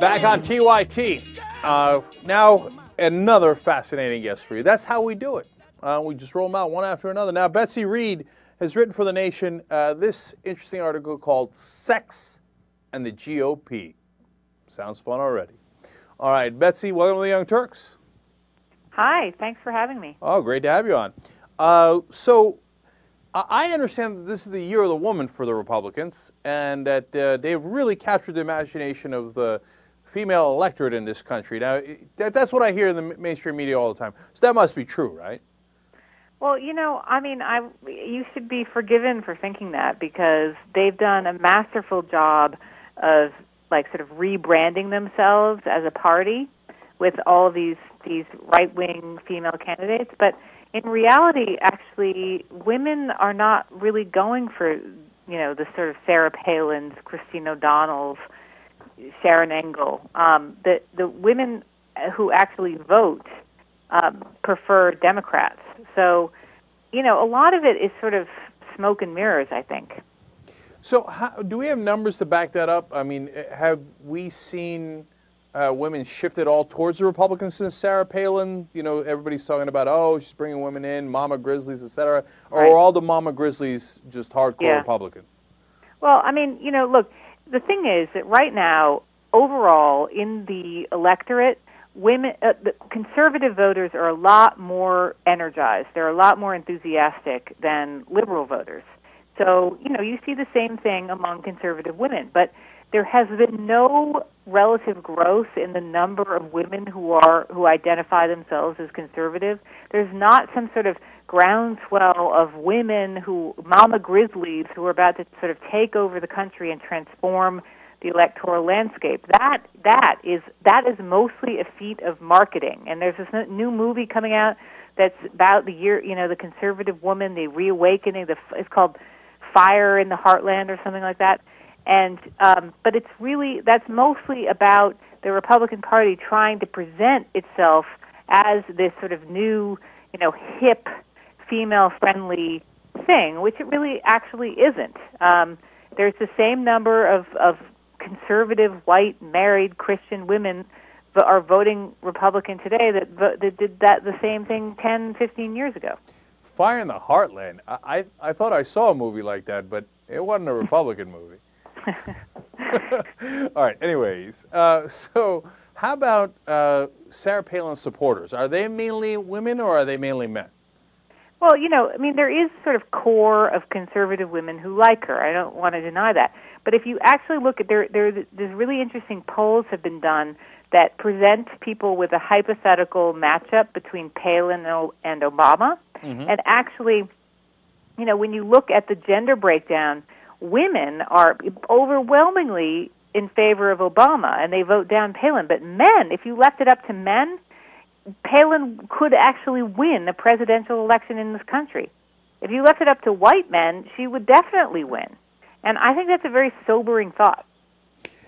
Back on TYT. Now, another fascinating guest for you. That's how we do it. We just roll them out one after another. Now, Betsy Reed has written for The Nation this interesting article called Sex and the GOP. Sounds fun already. All right, Betsy, welcome to the Young Turks. Hi, thanks for having me. Oh, great to have you on. I understand that this is the year of the woman for the Republicans, and that they've really captured the imagination of the female electorate in this country. Now, that's what I hear in the mainstream media all the time. So that must be true, right? Well, you know, I mean, you should be forgiven for thinking that, because they've done a masterful job of, like, sort of rebranding themselves as a party with all of these right-wing female candidates. But in reality, actually, women are not really going for, you know, the sort of Sarah Palin's, Christine O'Donnell's, Sharon Engel. The women who actually vote prefer Democrats. So, you know, a lot of it is sort of smoke and mirrors, I think. So do we have numbers to back that up? I mean, have we seen women shifted all towards the Republicans since Sarah Palin? You know, everybody's talking about, oh, she's bringing women in, Mama Grizzlies, et cetera. Or are all the Mama Grizzlies just hardcore Republicans? Well, I mean, you know, look, the thing is that right now, overall, in the electorate, women, the conservative voters are a lot more energized. They're a lot more enthusiastic than liberal voters. So, you know, you see the same thing among conservative women. But there has been no relative growth in the number of women who identify themselves as conservative. There's not some sort of groundswell of women Mama Grizzlies, who are about to sort of take over the country and transform the electoral landscape. That is mostly a feat of marketing. And there's this new movie coming out that's about the conservative woman, the reawakening. It's called Fire in the Heartland or something like that. And but that's mostly about the Republican Party trying to present itself as this sort of new, you know, hip, female-friendly thing, which it really actually isn't. There's the same number of conservative, white, married Christian women that are voting Republican today that did the same thing 10, 15 years ago. Fire in the Heartland. I thought I saw a movie like that, but it wasn't a Republican movie. All right, anyways, so how about Sarah Palin's supporters? Are they mainly women or are they mainly men? Well, you know, I mean, there is sort of core of conservative women who like her. I don't want to deny that. But if you actually look at there's really interesting polls have been done that present people with a hypothetical matchup between Palin and Obama. Mm-hmm. And actually, you know, when you look at the gender breakdown, women are overwhelmingly in favor of Obama, and they vote down Palin. But men, if you left it up to men, Palin could actually win a presidential election in this country. If you left it up to white men, she would definitely win. And I think that's a very sobering thought.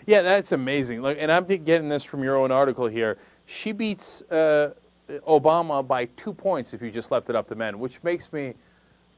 Yeah, that's amazing. Look, and I'm getting this from your own article here. She beats Obama by 2 points if you just left it up to men, which makes me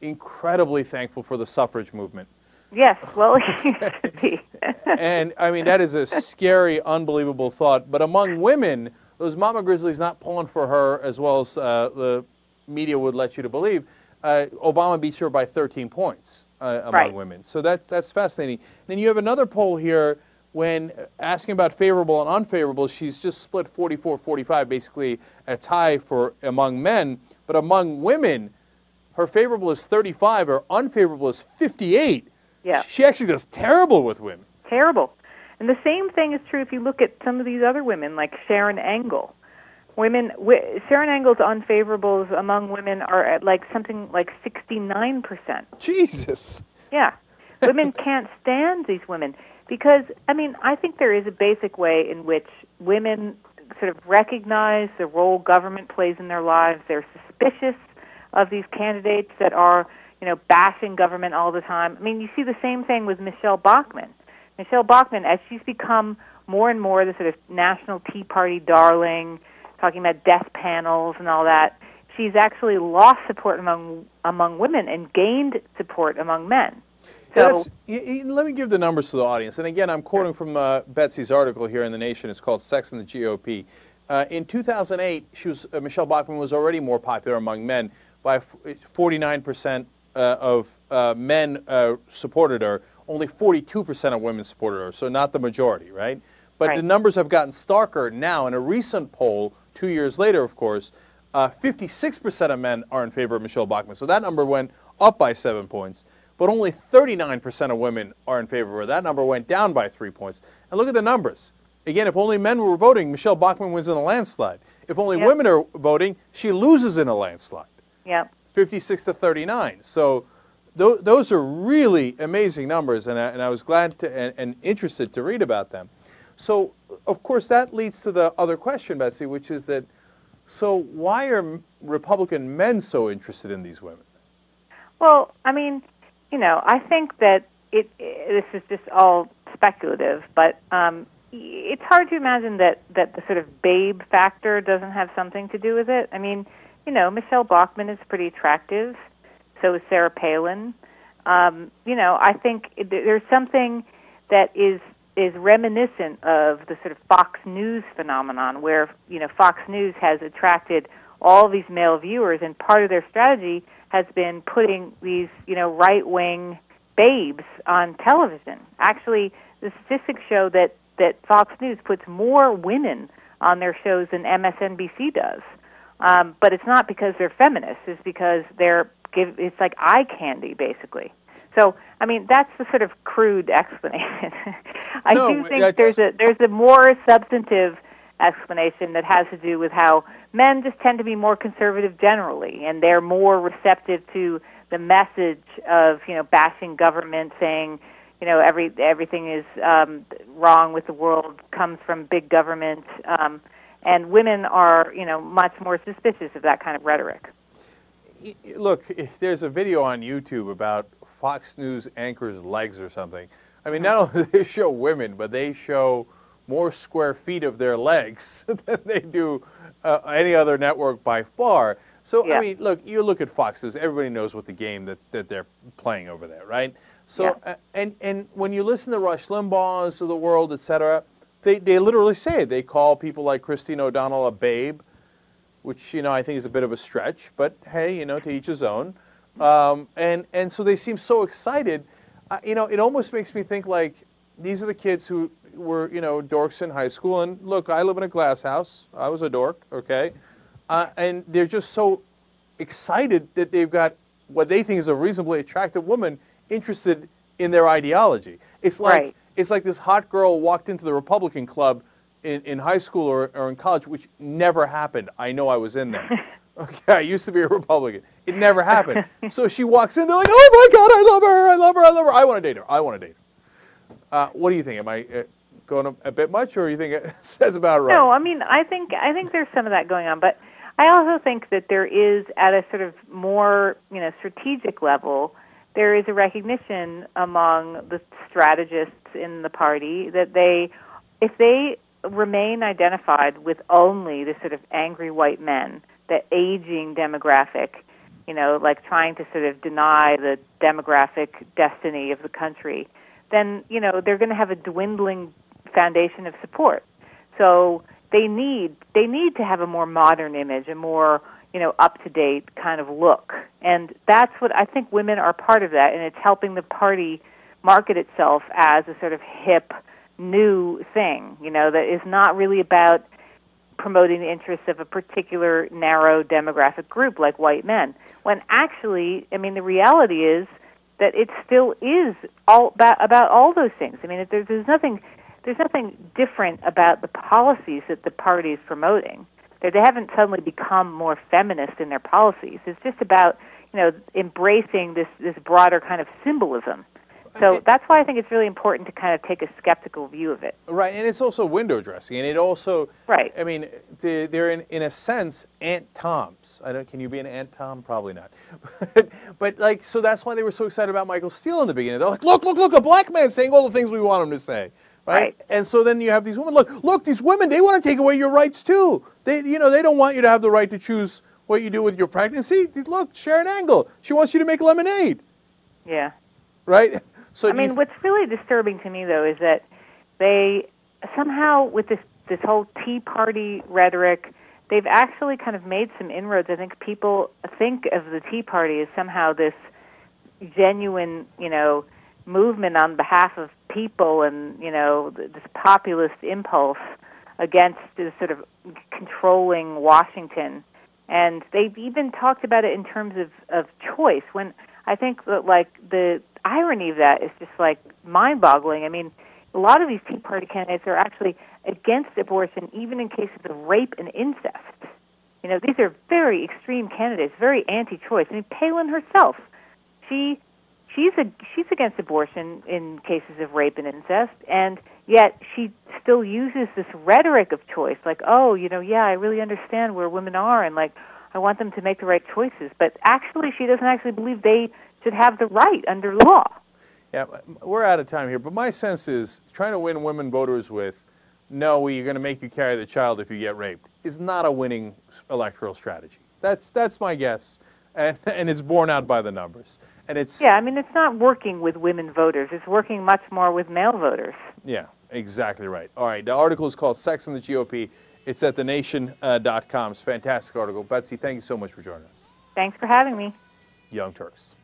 incredibly thankful for the suffrage movement. Yes, well, it used to be. And, I mean, that is a scary, unbelievable thought. But among women, those Mama Grizzlies not pulling for her as well as the media would let you to believe, Obama beats her by 13 points among women. So that's fascinating. Then you have another poll here when asking about favorable and unfavorable, she's just split 44-45, basically a tie among men. But among women, her favorable is 35, her unfavorable is 58. Yeah. She actually does terrible with women. Terrible. And the same thing is true if you look at some of these other women, like Sharon Engel. Sharon Engel's unfavorables among women are at something like 69%. Jesus. Yeah. Women can't stand these women because, I mean, I think there is a basic way in which women sort of recognize the role government plays in their lives. They're suspicious of these candidates that are, you know, bashing government all the time. I mean, you see the same thing with Michelle Bachmann. Michelle Bachmann, as she's become more and more the sort of national Tea Party darling, talking about death panels and all that, she's actually lost support among women and gained support among men. So let me give the numbers to the audience. And again, I'm quoting from Betsy's article here in The Nation. It's called Sex and the GOP. In 2008, Michelle Bachmann was already more popular among men. By 49% of men supported her. Only 42% of women supported her, so not the majority, right? But the numbers have gotten starker now. In a recent poll, 2 years later, of course, 56% of men are in favor of Michelle Bachmann. So that number went up by 7 points. But only 39% of women are in favor of her. That number went down by 3 points. And look at the numbers. Again, if only men were voting, Michelle Bachmann wins in a landslide. If only women are voting, she loses in a landslide. Yeah. 56 to 39. So those are really amazing numbers, and I was glad and interested to read about them. So, of course, that leads to the other question, Betsy, which is that, so why are Republican men so interested in these women? Well, I mean, I think that this is just all speculative, but it's hard to imagine that the sort of babe factor doesn't have something to do with it. I mean, Michelle Bachmann is pretty attractive. So is Sarah Palin. I think there's something that is reminiscent of the sort of Fox News phenomenon, where Fox News has attracted all these male viewers, and part of their strategy has been putting these right-wing babes on television. Actually, the statistics show that Fox News puts more women on their shows than MSNBC does. But it's not because they're feminists. It's because it's like eye candy, basically. So, I mean, that's the sort of crude explanation. I do think there's a more substantive explanation that has to do with how men just tend to be more conservative generally, and they're more receptive to the message of bashing government, saying everything is wrong with the world comes from big government. And women are, much more suspicious of that kind of rhetoric. Look, there's a video on YouTube about Fox News anchor's legs or something. I mean, not only do they show women, but they show more square feet of their legs than they do any other network by far. So, I mean, look, you look at Fox News, everybody knows what the game that they're playing over there, right? So, and when you listen to Rush Limbaugh's of the world, et cetera, they literally say it. They call people like Christine O'Donnell a babe, which, I think is a bit of a stretch, but hey, to each his own. And so they seem so excited. It almost makes me think like these are the kids who were, dorks in high school. And look, I live in a glass house. I was a dork, okay? And they're just so excited that they've got what they think is a reasonably attractive woman interested in their ideology. It's like it's like this hot girl walked into the Republican Club in high school or in college, which never happened. I know I was in there. Okay, I used to be a Republican. It never happened. So she walks in, they're like, oh my God, I love her, I love her, I love her. I want to date her. I want to date her. What do you think? Am I going a bit much, or you think it says about right? No, I mean, I think there's some of that going on, but I also think that there is, at a sort of more, strategic level, there is a recognition among the strategists in the party that if they remain identified with only the sort of angry white men, the aging demographic, like trying to sort of deny the demographic destiny of the country, then, they're going to have a dwindling foundation of support. So they need to have a more modern image, a more, up-to-date kind of look. And that's what I think women are part of that, and it's helping the party market itself as a sort of hip, new thing, that is not really about promoting the interests of a particular narrow demographic group like white men. When actually, I mean, the reality is that it still is all about all those things. I mean, there's nothing different about the policies that the party is promoting. They haven't suddenly become more feminist in their policies. It's just about, embracing this broader kind of symbolism. So that's why I think it's really important to kind of take a skeptical view of it. Right, and it's also window dressing, and it also, right. I mean, they're in a sense Aunt Toms. Can you be an Aunt Tom? Probably not. But like, so that's why they were so excited about Michael Steele in the beginning. They're like, look, a black man saying all the things we want him to say. Right? And so then you have these women. Look, these women, they want to take away your rights too. They don't want you to have the right to choose what you do with your pregnancy. Look, Sharon Angle, she wants you to make lemonade. Yeah. Right? So I mean, what's really disturbing to me, though, is that they somehow, with this whole Tea Party rhetoric, they've actually kind of made some inroads. I think people think of the Tea Party as somehow this genuine, movement on behalf of people and, this populist impulse against this sort of controlling Washington. And they've even talked about it in terms of choice, when I think that, the irony of that is just, mind-boggling. I mean, a lot of these Tea Party candidates are actually against abortion, even in cases of rape and incest. These are very extreme candidates, very anti-choice. I mean, Palin herself, she's against abortion in cases of rape and incest, and yet she still uses this rhetoric of choice, I really understand where women are, and I want them to make the right choices. But actually, she doesn't actually believe they should have the right under law. Yeah, we're out of time here, but my sense is trying to win women voters with, no, you're going to make you carry the child if you get raped, is not a winning electoral strategy. That's my guess, and it's borne out by the numbers. And it's not working with women voters. It's working much more with male voters. Yeah, exactly right. All right, the article is called Sex and the GOP. It's at thenation.com. It's a fantastic article. Betsy, thank you so much for joining us. Thanks for having me. Young Turks.